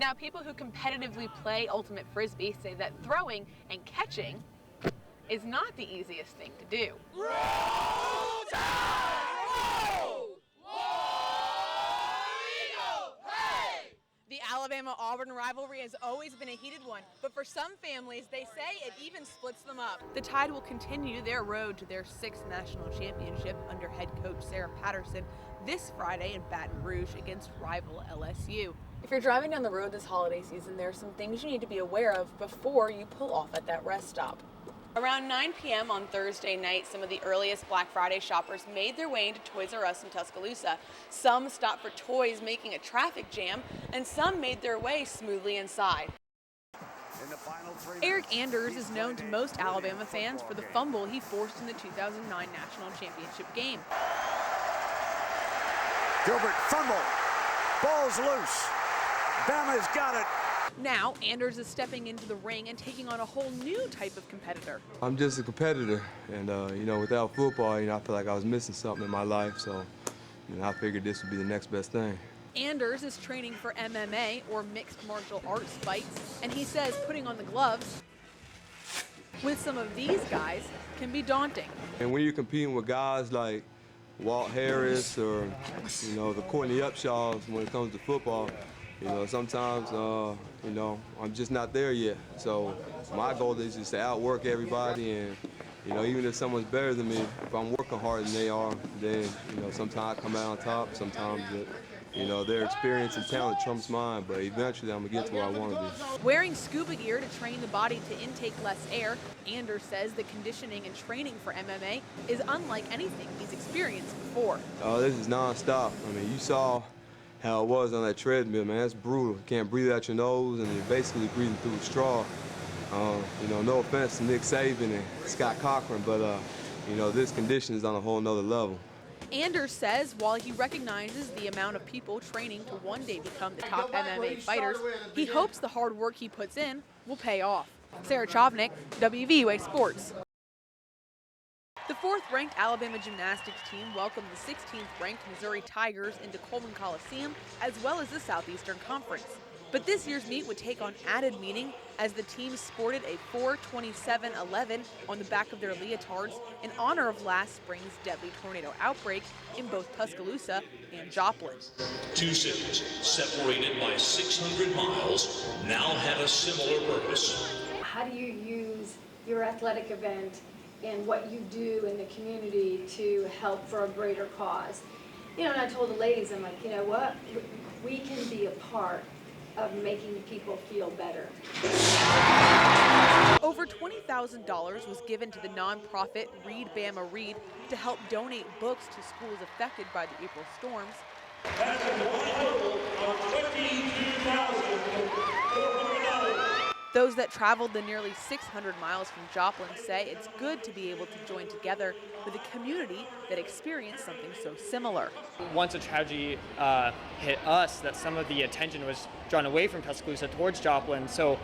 Now, people who competitively play Ultimate Frisbee say that throwing and catching is not the easiest thing to do. Roll Tide! Roll! The Alabama-Auburn rivalry has always been a heated one, but for some families, they say it even splits them up. The Tide will continue their road to their 6th national championship under head coach Sarah Patterson this Friday in Baton Rouge against rival LSU. If you're driving down the road this holiday season, there are some things you need to be aware of before you pull off at that rest stop. Around 9 p.m. on Thursday night, some of the earliest Black Friday shoppers made their way into Toys R Us in Tuscaloosa. Some stopped for toys, making a traffic jam, and some made their way smoothly inside. Eric Anders is known to most Alabama fans for the fumble he forced in the 2009 national championship game. Gilbert fumble, ball's loose, Bama's got it. Now, Anders is stepping into the ring and taking on a whole new type of competitor. I'm just a competitor, and without football, I feel like I was missing something in my life, so I figured this would be the next best thing. Anders is training for MMA, or mixed martial arts fights, and he says putting on the gloves with some of these guys can be daunting. And when you're competing with guys like Walt Harris or the Courtney Upshaws when it comes to football, sometimes, I'm just not there yet. So my goal is just to outwork everybody, and, even if someone's better than me, if I'm working harder than they are, then, sometimes I come out on top. Sometimes, their experience and talent trumps mine, but eventually I'm going to get to where I want to be. Wearing scuba gear to train the body to intake less air, Anders says the conditioning and training for MMA is unlike anything he's experienced before. This is nonstop. You saw how it was on that treadmill, man. It's brutal. You can't breathe out your nose, and you're basically breathing through a straw. No offense to Nick Saban and Scott Cochran, but this condition is on a whole nother level. Anders says while he recognizes the amount of people training to one day become the top MMA fighters, he hopes the hard work he puts in will pay off. Sarah Chovnick, WVUA Sports. The 4th-ranked Alabama gymnastics team welcomed the 16th-ranked Missouri Tigers into Coleman Coliseum, as well as the Southeastern Conference. But this year's meet would take on added meaning as the team sported a 4:27:11 on the back of their leotards in honor of last spring's deadly tornado outbreak in both Tuscaloosa and Joplin. Two cities separated by 600 miles now have a similar purpose. How do you use your athletic event and what you do in the community to help for a greater cause? And I told the ladies, I'm like, you know what? We can be a part of making people feel better. Over $20,000 was given to the nonprofit Read Bama Read to help donate books to schools affected by the April storms. That's a total of $22,400. Those that traveled the nearly 600 miles from Joplin say it's good to be able to join together with a community that experienced something so similar. Once a tragedy hit us, that some of the attention was drawn away from Tuscaloosa towards Joplin, so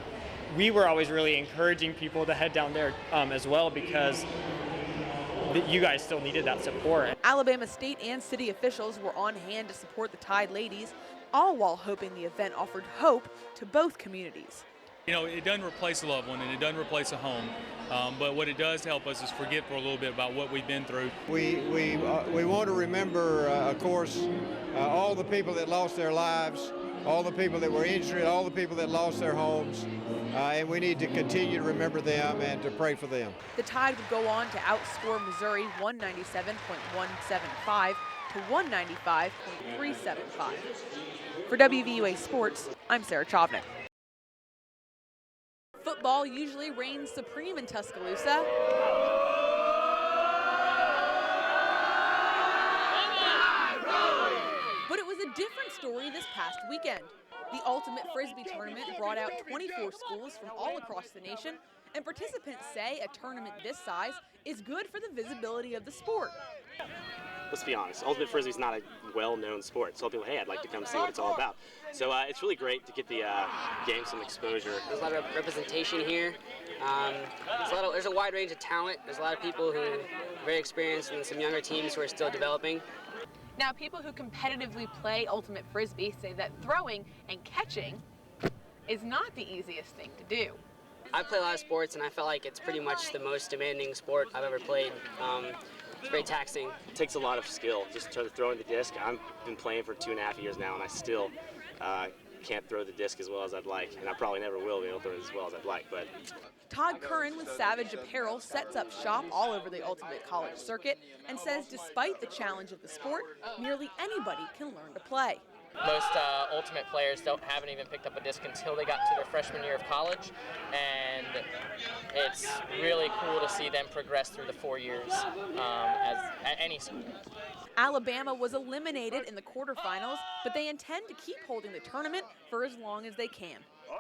we were always really encouraging people to head down there as well, because you guys still needed that support. Alabama state and city officials were on hand to support the Tide ladies, all while hoping the event offered hope to both communities. It doesn't replace a loved one, and it doesn't replace a home, but what it does help us is forget for a little bit about what we've been through. We want to remember, of course, all the people that lost their lives, all the people that were injured, all the people that lost their homes, and we need to continue to remember them and to pray for them. The Tide would go on to outscore Missouri 197.175 to 195.375. For WVUA Sports, I'm Sarah Chovnick. Football usually reigns supreme in Tuscaloosa. But it was a different story this past weekend. The Ultimate Frisbee tournament brought out 24 schools from all across the nation, and participants say a tournament this size is good for the visibility of the sport. Let's be honest, Ultimate Frisbee is not a well-known sport. So people, hey, I'd like to come see what it's all about. So it's really great to get the game some exposure. There's a lot of representation here. There's a wide range of talent. There's a lot of people who are very experienced and some younger teams who are still developing. Now, people who competitively play Ultimate Frisbee say that throwing and catching is not the easiest thing to do. I play a lot of sports, and I felt like it's pretty much the most demanding sport I've ever played. It's very taxing. It takes a lot of skill just to throwing the disc. I've been playing for 2.5 years now, and I still can't throw the disc as well as I'd like, and I probably never will be able to throw it as well as I'd like. But Todd Curran with Savage Apparel sets up shop all over the Ultimate College circuit and says despite the challenge of the sport, nearly anybody can learn to play. Most Ultimate players haven't even picked up a disc until they got to their freshman year of college, and it's really cool to see them progress through the 4 years at any school. Alabama was eliminated in the quarterfinals, but they intend to keep holding the tournament for as long as they can.